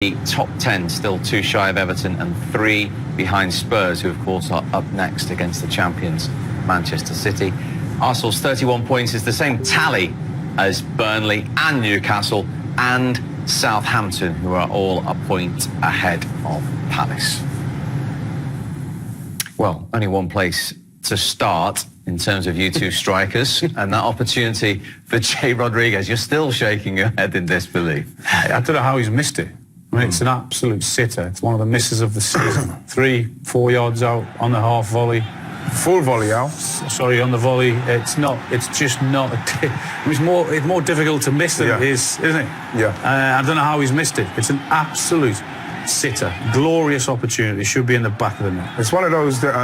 The top 10 still 2 shy of Everton and 3 behind Spurs, who of course are up next against the champions Manchester City. Arsenal's 31 points is the same tally as Burnley and Newcastle and Southampton, who are all a point ahead of Palace. Well, only one place to start in terms of you two strikers, and that opportunity for Jay Rodriguez. You're still shaking your head in disbelief. I don't know how he's missed it. I mean, it's an absolute sitter. It's one of the misses of the season. 3-4 yards out on the half volley. Full volley, Al. Sorry, on the volley. It's just not. It's more difficult to miss than it is, isn't it? Yeah. I don't know how he's missed it. It's an absolute sitter. Glorious opportunity. Should be in the back of the net. It's one of those that,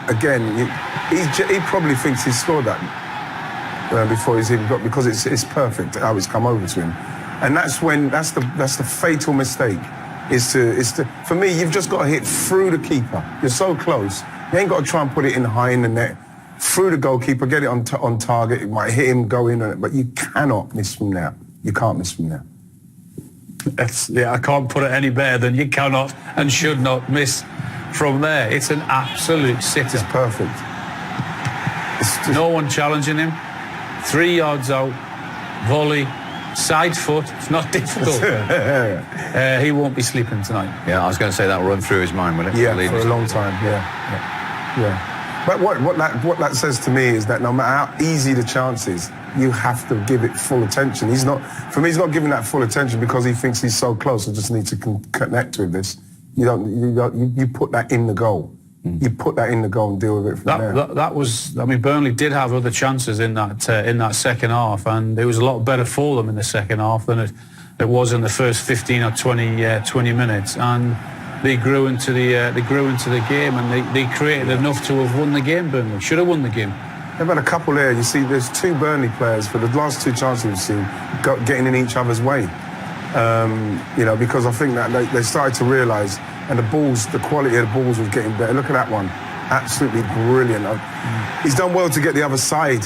again, he probably thinks he's scored that before he's even got, because it's perfect how it's come over to him. And that's the fatal mistake. Is to for me, you've just got to hit through the keeper. You're so close. You ain't got to try and put it in high in the net, through the goalkeeper, get it on target. It might hit him, go in on it, but you cannot miss from there. You can't miss from there. I can't put it any better than you cannot and should not miss from there. It's an absolute sitter. It's perfect. No one challenging him. 3 yards out, volley. Side foot, it's not difficult. He won't be sleeping tonight. Yeah, I was going to say that will run through his mind, will it? Yeah, for a long time, yeah. But what that says to me is that no matter how easy the chance is, you have to give it full attention. He's not giving that full attention because he thinks he's so close. I just need to connect with this. You put that in the goal. You put that in the goal and deal with it from there. That was, I mean, Burnley did have other chances in that second half, and it was a lot better for them in the second half than it was in the first 15 or 20 minutes. And they grew into the game, and they created enough to have won the game. Burnley should have won the game. They've had a couple there. You see, there's 2 Burnley players for the last 2 chances we've seen getting in each other's way. Because I think that they started to realise. And the quality of the balls was getting better. Look at that one. Absolutely brilliant. He's done well to get the other side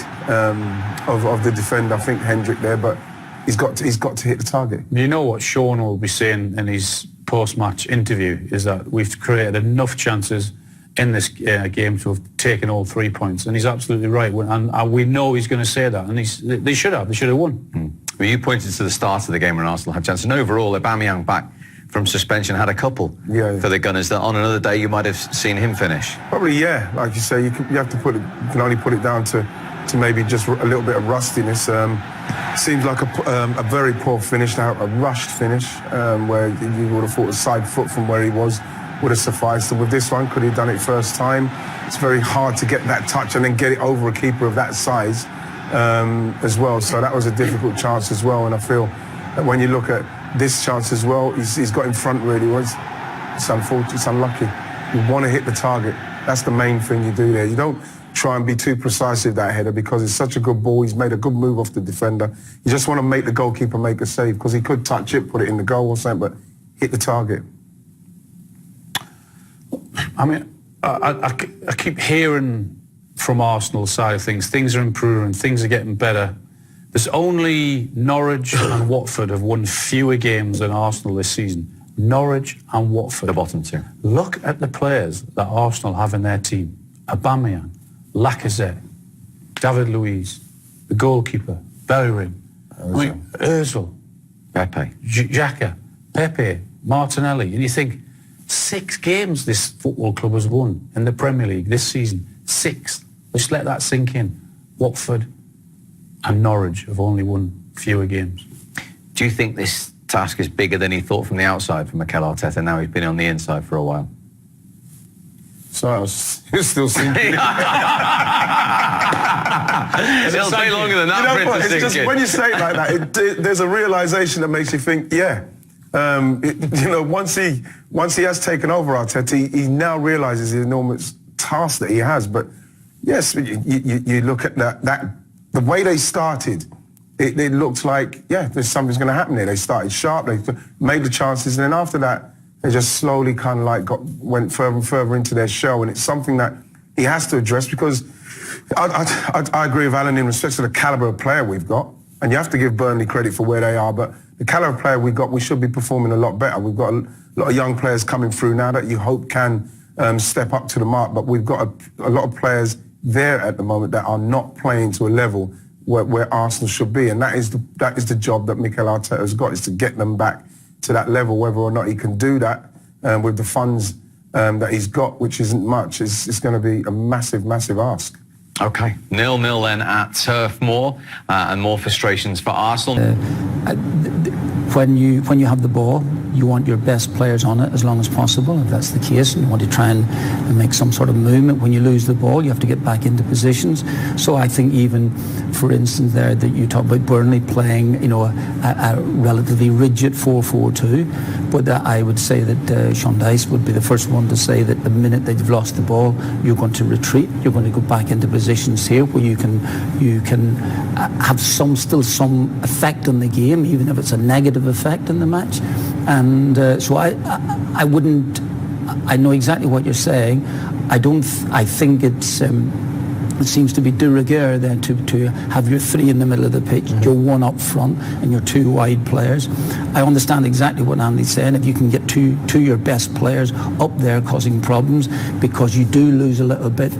of the defender, I think, Hendrick there, but he's got to hit the target. You know what Sean will be saying in his post-match interview is that we've created enough chances in this game to have taken all 3 points, and he's absolutely right. And we know he's going to say that, and they should have won. Well, you pointed to the start of the game when Arsenal had chances, and overall, Aubameyang back from suspension had a couple for the Gunners that on another day you might have seen him finish. Probably, yeah. Like you say, you can only put it down to maybe just a little bit of rustiness. Seems like a very poor finish, a rushed finish, where you would have thought a side foot from where he was would have sufficed. And with this one, could he have done it first time? It's very hard to get that touch and then get it over a keeper of that size as well. So that was a difficult chance as well. And I feel that when you look at this chance as well, he's got in front really. It's unfortunate, it's unlucky. You want to hit the target. That's the main thing you do there. You don't try and be too precise with that header because it's such a good ball. He's made a good move off the defender. You just want to make the goalkeeper make a save because he could touch it, put it in the goal or something, but hit the target. I mean, I keep hearing from Arsenal's side of things. Things are improving, things are getting better. There's only Norwich and Watford have won fewer games than Arsenal this season. Norwich and Watford. The bottom 2. Look at the players that Arsenal have in their team. Aubameyang, Lacazette, David Luiz, the goalkeeper, Bellerin, Ozil, Pepe, Xhaka, Pepe, Martinelli. And you think, 6 games this football club has won in the Premier League this season. 6. Let's let that sink in. Watford and Norwich have only won fewer games. Do you think this task is bigger than he thought from the outside for Mikel Arteta? Now he's been on the inside for a while. Sorry, I was still sinking. It'll take longer than that for it to sink in. When you say it like that, there's a realisation that makes you think, once he has taken over Arteta, he now realises the enormous task that he has. But yes, you look at that the way they started, it looked like, there's something's going to happen there. They started sharp, they made the chances, and then after that, they just slowly kind of like went further and further into their shell, and it's something that he has to address because I agree with Alan in respect to the calibre of player we've got, and you have to give Burnley credit for where they are, but the caliber of player we should be performing a lot better. We've got a lot of young players coming through now that you hope can step up to the mark, but we've got a lot of players there at the moment that are not playing to a level where Arsenal should be, and that is the job that Mikel Arteta has got, is to get them back to that level. Whether or not he can do that with the funds that he's got, which isn't much, it's going to be a massive, massive ask. Okay, 0-0 then at Turf Moor, and more frustrations for Arsenal. When you have the ball, you want your best players on it as long as possible, if that's the case, and you want to try and make some sort of movement. When you lose the ball, you have to get back into positions. So I think even, for instance, there that you talk about Burnley playing, a relatively rigid 4-4-2, but I would say that Sean Dyche would be the first one to say that the minute that you've lost the ball, you're going to retreat. You're going to go back into positions here where you can have still some effect on the game, even if it's a negative effect in the match. And so I wouldn't. I know exactly what you're saying. I think it seems to be de rigueur then to have your three in the middle of the pitch, your one up front, and your two wide players. I understand exactly what Andy's saying. If you can get two your best players up there causing problems, because you do lose a little bit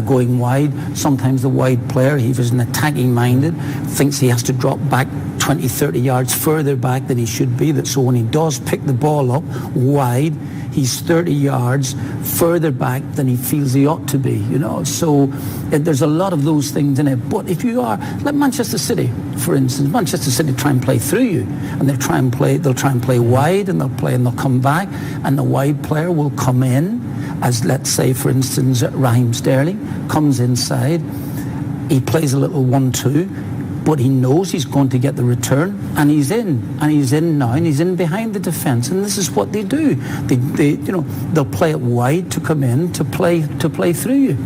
going wide. Sometimes the wide player, he was an attacking minded, thinks he has to drop back 20, 30 yards further back than he should be. So when he does pick the ball up wide, he's 30 yards further back than he feels he ought to be, So there's a lot of those things in it. But if you are, like Manchester City, for instance, Manchester City try and play through you, and they'll try and play wide, and they'll come back, and the wide player will come in, as let's say, for instance, Raheem Sterling comes inside, he plays a little 1-2, but he knows he's going to get the return, and he's in now, and he's in behind the defence, and this is what they do. They'll play it wide to come in to play through you.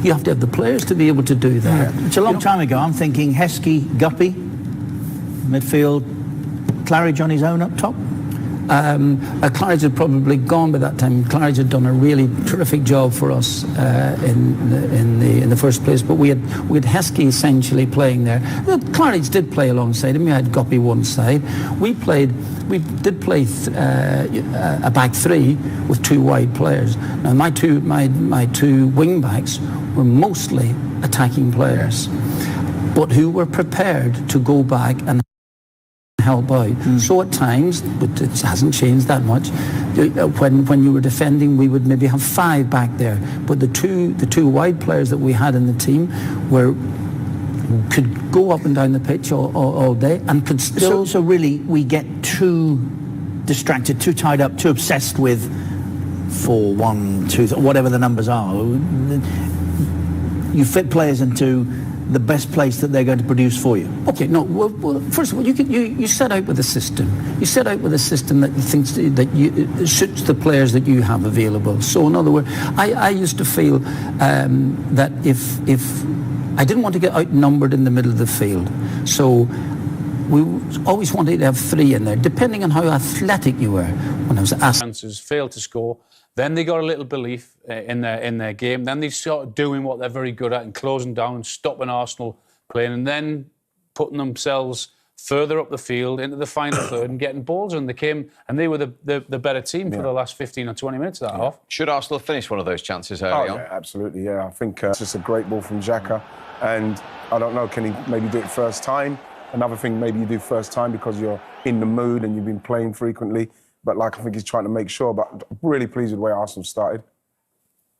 You have to have the players to be able to do that. It's a long time ago. I'm thinking Heskey, Guppy, midfield, Claridge on his own up top. Claridge had probably gone by that time. Claridge had done a really terrific job for us in the first place, but we had Heskey essentially playing there. Claridge did play alongside him. We had Guppy one side. We did play a back three with two wide players. Now my two wing backs were mostly attacking players, but who were prepared to go back and help out. So at times, but it hasn't changed that much, when you were defending, we would maybe have five back there, but the two wide players that we had in the team could go up and down the pitch all day and could still... So really, we get too distracted, too tied up, too obsessed with 4, 1, 2, whatever the numbers are. You fit players into the best place that they're going to produce for you. Okay, no. Well, first of all, you set out with a system. You set out with a system that you think that suits the players that you have available. So, in other words, I used to feel that if I didn't want to get outnumbered in the middle of the field, so we always wanted to have three in there, depending on how athletic you were. When I was asked, chances, failed to score. Then they got a little belief in their game. Then they started doing what they're very good at and closing down and stopping Arsenal playing, and then putting themselves further up the field into the final third and getting balls. And they came and they were the better team for the last 15 or 20 minutes of that half. Should Arsenal have finished one of those chances early on? Yeah, absolutely, yeah. I think it's just a great ball from Xhaka, and I don't know, can he maybe do it first time? Another thing, maybe you do first time because you're in the mood and you've been playing frequently. But I think he's trying to make sure. But I'm really pleased with the way Arsenal started.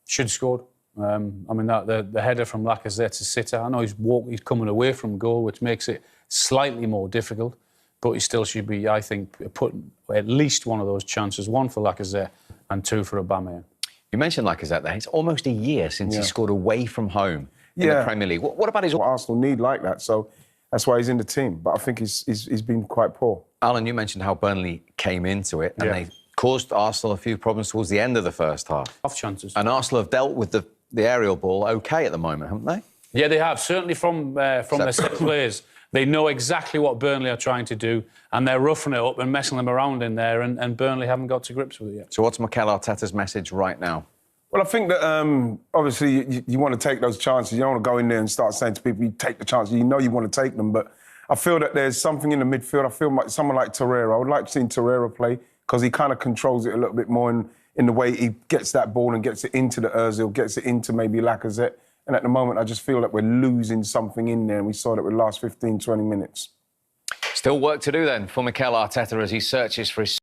Should have scored. The header from Lacazette to Sitter. I know he's coming away from goal, which makes it slightly more difficult. But he still should be, I think, putting at least one of those chances. One for Lacazette and two for Aubameyang. You mentioned Lacazette there. It's almost a year since he scored away from home in the Premier League. What about his... What Arsenal need like that, so that's why he's in the team. But I think he's been quite poor. Alan, you mentioned how Burnley came into it and they caused Arsenal a few problems towards the end of the first half. Off chances. And Arsenal have dealt with the aerial ball OK at the moment, haven't they? Yeah, they have. Certainly from their set players. They know exactly what Burnley are trying to do, and they're roughing it up and messing them around in there, and Burnley haven't got to grips with it yet. So what's Mikel Arteta's message right now? Well, I think that obviously you want to take those chances. You don't want to go in there and start saying to people, you take the chances. You know you want to take them, but I feel that there's something in the midfield. I feel like someone like Torreira. I would like to see Torreira play because he kind of controls it a little bit more in the way he gets that ball and gets it into the Ozil, gets it into maybe Lacazette. And at the moment, I just feel like we're losing something in there. And we saw that with the last 15, 20 minutes. Still work to do then for Mikel Arteta as he searches for his